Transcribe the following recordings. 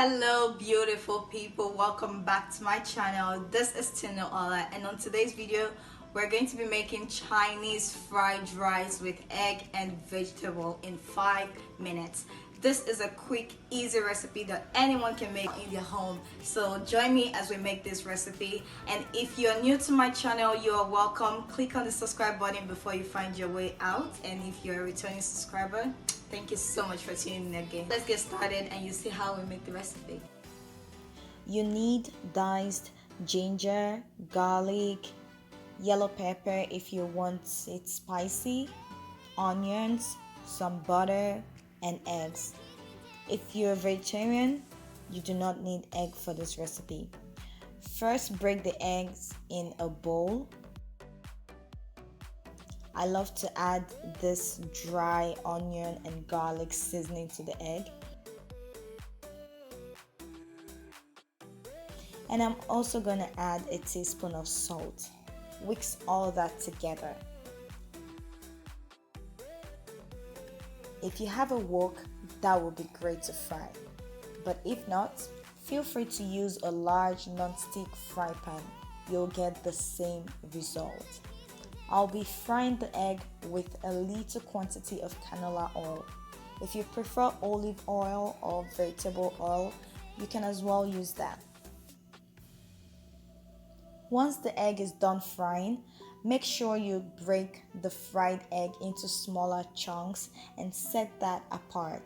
Hello beautiful people, welcome back to my channel. This is ThisisTinuola, and on today's video we're going to be making Chinese fried rice with egg and vegetable in 5 minutes. This is a quick, easy recipe that anyone can make in their home. So join me as we make this recipe. And if you're new to my channel, you are welcome. Click on the subscribe button before you find your way out. And if you're a returning subscriber, thank you so much for tuning in again. Let's get started and you see how we make the recipe. You need diced ginger, garlic, yellow pepper if you want it spicy, onions, some butter, and eggs. If you're a vegetarian, you do not need egg for this recipe. First, break the eggs in a bowl. I love to add this dry onion and garlic seasoning to the egg. And I'm also going to add a teaspoon of salt. Mix all that together. If you have a wok, that would be great to fry. But if not, feel free to use a large non-stick fry pan. You'll get the same result. I'll be frying the egg with a little quantity of canola oil. If you prefer olive oil or vegetable oil, you can as well use that. Once the egg is done frying, make sure you break the fried egg into smaller chunks and set that apart.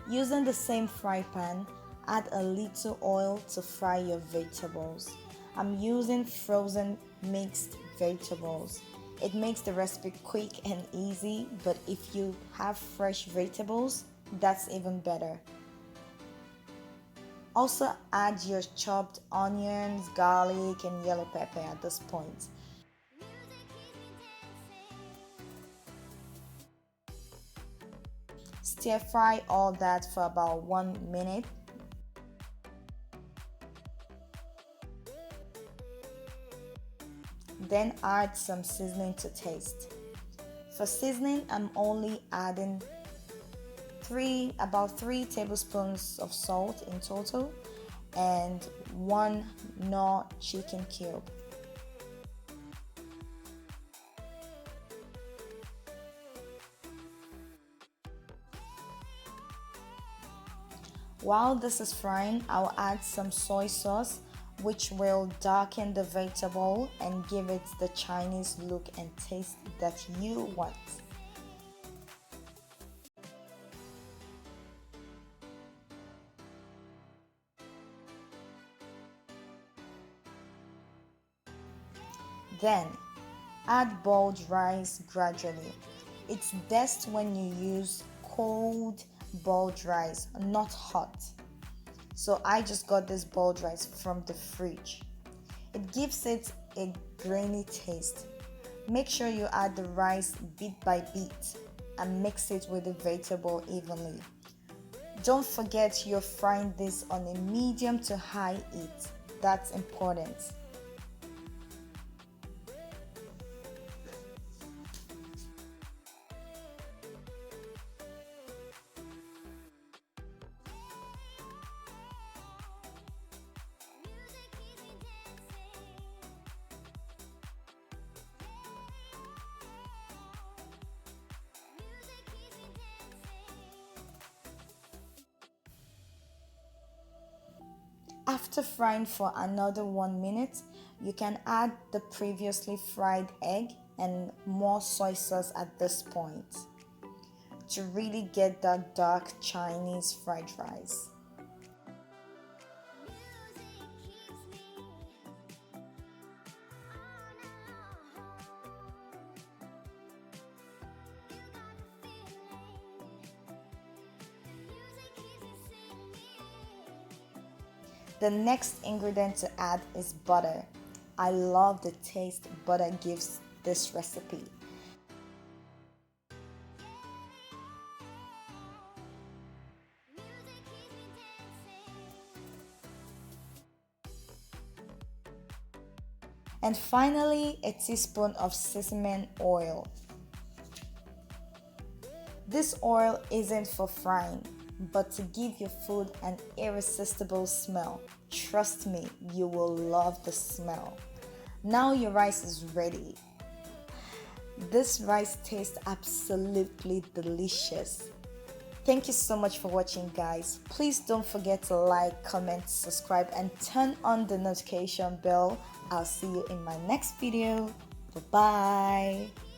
Using the same fry pan, add a little oil to fry your vegetables. I'm using frozen mixed vegetables. It makes the recipe quick and easy, but if you have fresh vegetables, that's even better. Also add your chopped onions, garlic, and yellow pepper at this point. Stir fry all that for about 1 minute. Then add some seasoning to taste. For seasoning, I'm only adding about 3 tablespoons of salt in total and 1 Knorr chicken cube. While this is frying, I'll add some soy sauce, which will darken the vegetable and give it the Chinese look and taste that you want. Then, add boiled rice gradually. It's best when you use cold boiled rice, not hot. So I just got this boiled rice from the fridge. It gives it a grainy taste. Make sure you add the rice bit by bit and mix it with the vegetable evenly. Don't forget you're frying this on a medium to high heat. That's important. After frying for another 1 minute, you can add the previously fried egg and more soy sauce at this point to really get that dark Chinese fried rice. The next ingredient to add is butter. I love the taste butter gives this recipe. And finally, a teaspoon of sesame oil. This oil isn't for frying, but to give your food an irresistible smell. Trust me, you will love the smell. Now your rice is ready. This rice tastes absolutely delicious. Thank you so much for watching, guys. Please don't forget to like, comment, subscribe, and turn on the notification bell. I'll see you in my next video. Bye-bye.